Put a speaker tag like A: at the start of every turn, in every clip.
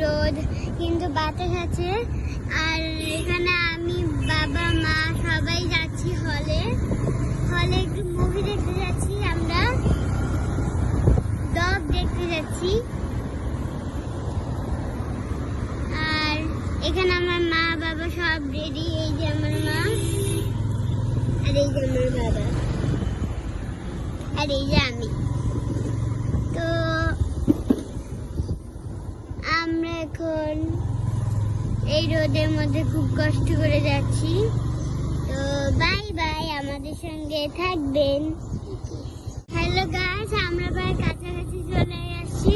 A: রোদ, কিন্তু বাতাস আছে। আর এখানে আমি, বাবা, মা সবাই যাচ্ছি হলে একটু মুভি দেখতে যাচ্ছি। আমরা ডগ দেখতে যাচ্ছি। আর এখানে আমার মা বাবা সব রেডি। এই যে আমার মা, আর এই যে আমার বাবা, আর এই যে আমি। তো আমরা এখন এই রোদের মধ্যে খুব কষ্ট করে যাচ্ছি। তো বাই বাই, আমাদের সঙ্গে থাকবেন। হ্যালো গাইস, আমরা প্রায় কাছাকাছি চলে আসছি,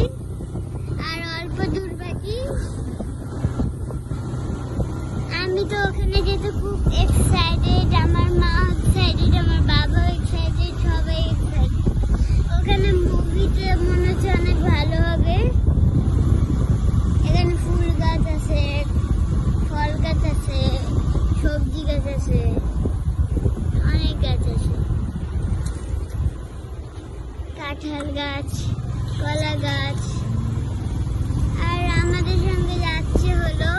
A: আর অল্প দূর বাকি। আমি তো ওখানে যেতে খুব এক্সাইটেড। আমার মা এক্সাইটেড, আমার বাবা এক্সাইটেড, সবাই এক্সাইটেড। ওখানে মুভিতে মনে হচ্ছে অনেক ভালো হবে। এখানে ফুল গাছ আছে, ফল গাছ আছে, সবজি গাছ আছে, অনেক গাছ আছে, কাঁঠাল গাছ, কলা গাছ। আর আমাদের সঙ্গে যাচ্ছে হলো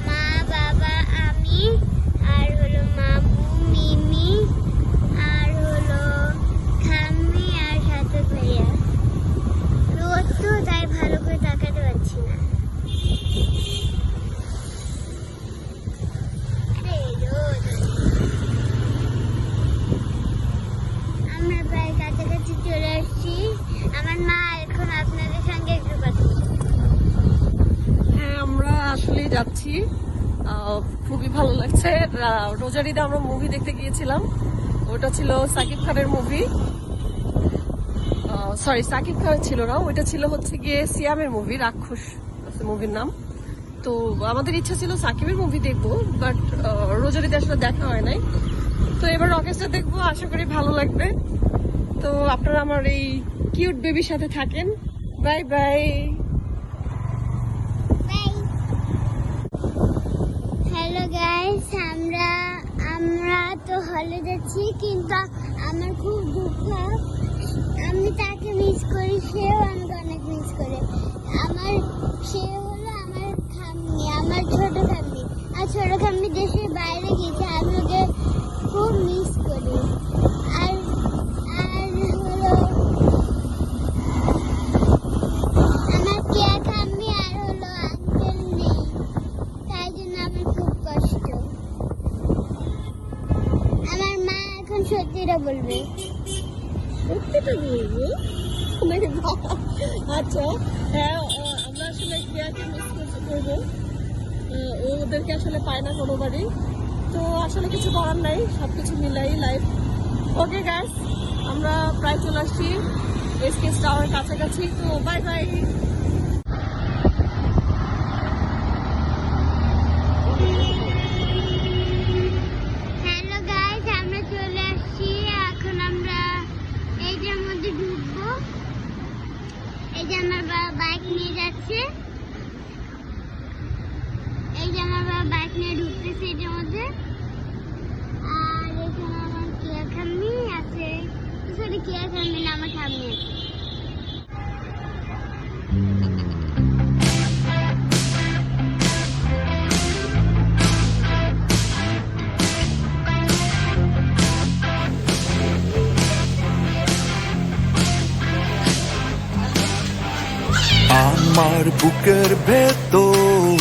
A: মা বাবা, আমি, আর হলো মামু, মিমি, আর হলো খাম্মি, আর সাথে ভাইয়া। রোদ তো, তাই ভালো করে তাকাতে পারছি না। আমরা প্রায় কাছাকাছি চলে আসছি। আমার মা এখন আপনাদের সঙ্গে একটু কথা বলবে।
B: হ্যাঁ, আমরা আসলে যাচ্ছি, খুবই ভালো লাগছে। রোজারিতে আমরা মুভি দেখতে গিয়েছিলাম, ওটা ছিল সাকিব খানের মুভি। সরি, সাকিব খানের ছিল না, ওইটা ছিল হচ্ছে গিয়ে সিয়ামের মুভি, রাক্ষস মুভির নাম। তো আমাদের ইচ্ছা ছিল সাকিবের মুভি দেখবো, বাট রোজারিতে আসলে দেখা হয় নাই। তো এবার রকেটটা দেখবো, আশা করি ভালো লাগবে। তো আপনারা আমার এই কিউট বেবির সাথে থাকেন। Bye bye.
A: হ্যালো গাইস, আমরা তো হলে যাচ্ছি, কিন্তু আমার খুব দুঃখ। আমি তাকে মিস করি, সেও আমাকে অনেক মিস করে। সে হলো আমার খাম্মি, আমার ছোট খাম্মি। আর ছোট খাম্মি দেশের বাইরে গেছে, আমি ওকে খুব মিস করি। আর হলো আমার কেয়া খাম্মি, আর হলো আঙ্কেল নেই, তাই জন্য আমার খুব কষ্ট। আমার মা এখন সত্যিটা বলবে।
B: সত্যিটা বলবো? আচ্ছা, হ্যাঁ, আমরা আসলে কেয়াকে মিস করবো। ওদেরকে আসলে পায় না কোনোবারই। তো আসলে কিছু করার নাই, সবকিছু মিলাই লাইফ। ওকে গাইস, আমরা প্রায় চলে আসছি এসকেএস টাওয়ারের কাছাকাছি। তো বাই বাই।
A: হ্যালো গাইস, আমরা চলে আসছি। এখন আমরা এই যে মধ্যে ঢুকবো। এই যে আমার বাবা বাইক নিয়ে যাচ্ছে। এই যে আমার বাবা বাইক নিয়ে ঢুকতেছে এটার মধ্যে। আর এখানে আমার কেয়া খাম্মি আছে। সরি, কেয়া খাম্মি না, আমার খাম্মি আছে।
C: আমার বুকের ভেতর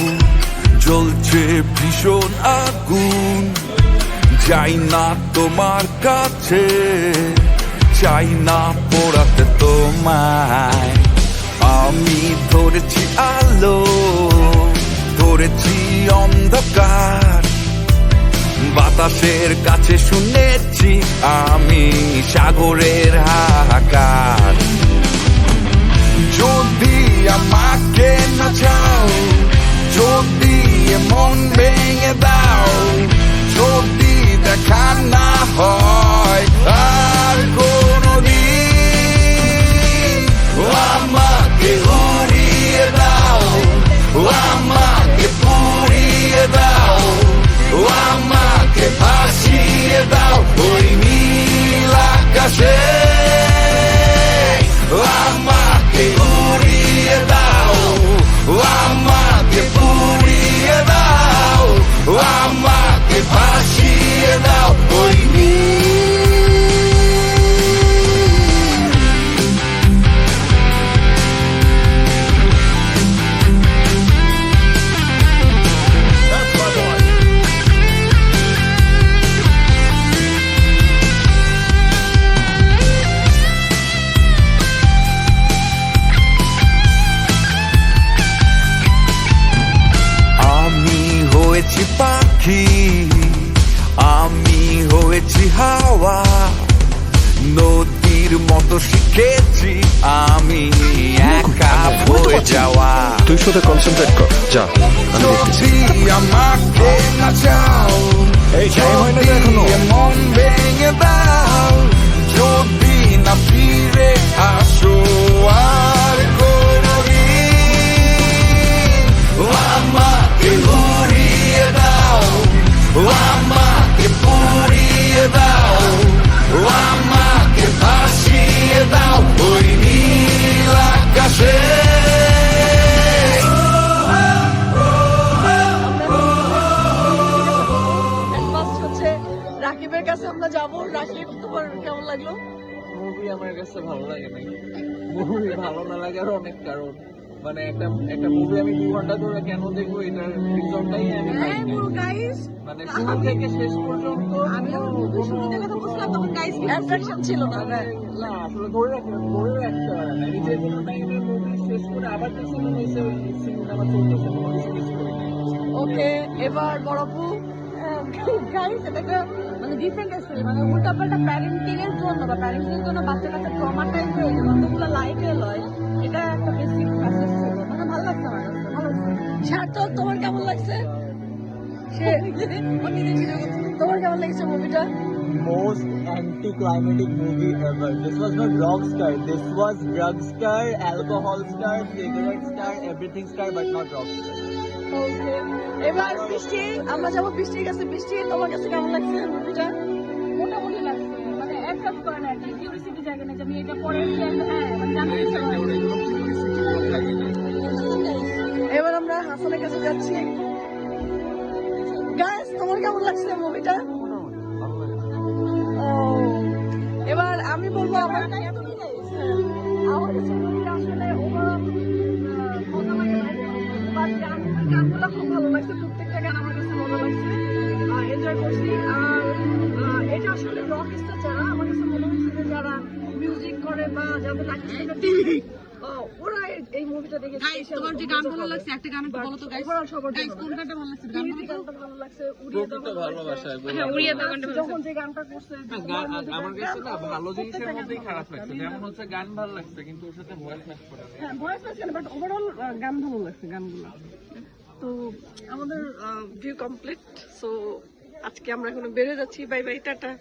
C: জ্বলছে ভীষণ আগুন, যাই না তোমার কাছে, চাই না পোড়াতে তোমায়। আমি ধরেছি আলো, ধরেছি অন্ধকার, বাতাসের কাছে শুনেছি আমি সাগরের হাহাকার। যদি আমাকে না চাও, যদি মন ভেঙে দাও, যদি দেখা না হয় আর কোনদিন, আমাকে উড়িয়ে দাও, আমাকে পুড়িয়ে দাও, আমাকে ভাসিয়ে দাও ওই নীল আকাশে। শিখেছি আমি একা হয়ে যাওয়া।
D: তুই শুধু কনসেন্ট্রেট কর, যা আমি দেখতেছি।
C: যদি আমাকে না চাও,
D: এই টাইম হয় না এখনো।
C: মন ভেঙে দাও, যদি না ফিরে আসো আর কোনদিন। আমাকে উড়িয়ে দাও, আমাকে পুড়িয়ে দাও, আমাকে ভাসিয়ে দাও ওই নীল আকাশে।
B: Advance হচ্ছে রাকিবের কাছে আমরা যাব। রাকিব, তোমার কেমন লাগলো?
E: মুভি আমার কাছে ভালো লাগে নাই। মুভি ভালো না লাগার অনেক কারণ, মানে একটা মুভি আমি 2 ঘন্টা ধরে কেন দেখবো এটার রিজনটাই আমি পাই
B: হ্যাঁ,
E: নাই।
B: পুরো গাইস,
E: মানে শুরু থেকে শেষ পর্যন্ত
B: আমি মুভি শুরুতে কথা বলছিলাম তখন গাইস অ্যাট্রাকশন ছিল না।
E: না আসলে ধরে রাখতে পারে না। এই যে কোনো টাইমের মুভি শেষ করে আবার দেখছি মনে হয়েছে ওই সিনেমা চলতেছে, কোনো কিছু মিস করি নাই।
B: ওকে, এবার বড়পু গাইস, এটা একটা মানে ডিফারেন্ট স্টোরি, মানে উল্টাপাল্টা প্যারেন্টিং এর জন্য বা প্যারেন্টিং এর জন্য বাচ্চা কাচ্চা ট্রমাটাইজ হয়ে যায়, কতগুলো লাইফে লয়, এটা একটা বেসিক মেসেজ ছিল। মানে ভালো লাগছে আমার কাছে, ভালো লাগছে। সার্থক, তোমার কেমন লাগছে? তোমার কেমন লাগছে মুভিটা?
F: Most anti-climatic movie ever. This was not rock star. This was drug star, alcohol star, cigarette star, everything star, but not rock star.
B: ওকে, এবার বৃষ্টি, আমরা যাবো বৃষ্টির কাছে। বৃষ্টি, তোমার কাছে কেমন লাগছে মুভিটা?
G: মোটামুটি লাগছে, মানে অ্যাকসেপ্ট করে না, কি কিউরিসিটি জাগে না যে আমি এটা পরে মানে জানতে ইচ্ছা করে।
B: এবার আমরা হাসানের কাছে যাচ্ছি। গাইস, তোমার কেমন লাগছে মুভিটা? এবার আমি বলবো আমার
G: আমার কাছে মুভিটা আসলে ওভারঅল মজা লাগে না, বাট গানগুলো খুব ভালো লাগছে, প্রত্যেকটা গান আমার কাছে ভালো লাগছে, এনজয় করছি। আর এটা আসলে রক স্টার যারা, আমার কাছে মনে হচ্ছে যে যারা মিউজিক করে বা যাদের ওরা এই মুভিটা দেখে।
B: তোমার যে গান ভালো লাগছে একটা গান বলো তো গাইস।
G: সবার
B: গাইস, কোন গানটা ভালো লাগছে? গান বলো তো।
G: গানটা ভালো লাগছে, উড়িয়ে দাও
E: প্রত্যেকটা ভালোবাসা
G: যখন যে গানটা করছে,
E: আমার কাছে না ভালো জিনিসের মধ্যেই খারাপ লাগছে। যেমন হচ্ছে গান ভালো লাগছে কিন্তু ওর সাথে ভয়েস ম্যাচ করে না।
G: হ্যাঁ ভয়েস আছে বাট ওভারঅল গান ভালো লাগছে গানগুলো।
B: তো আমাদের ভিউ কমপ্লিট। সো আজকে আমরা এখন বেড়ে যাচ্ছি। Bye bye, tata.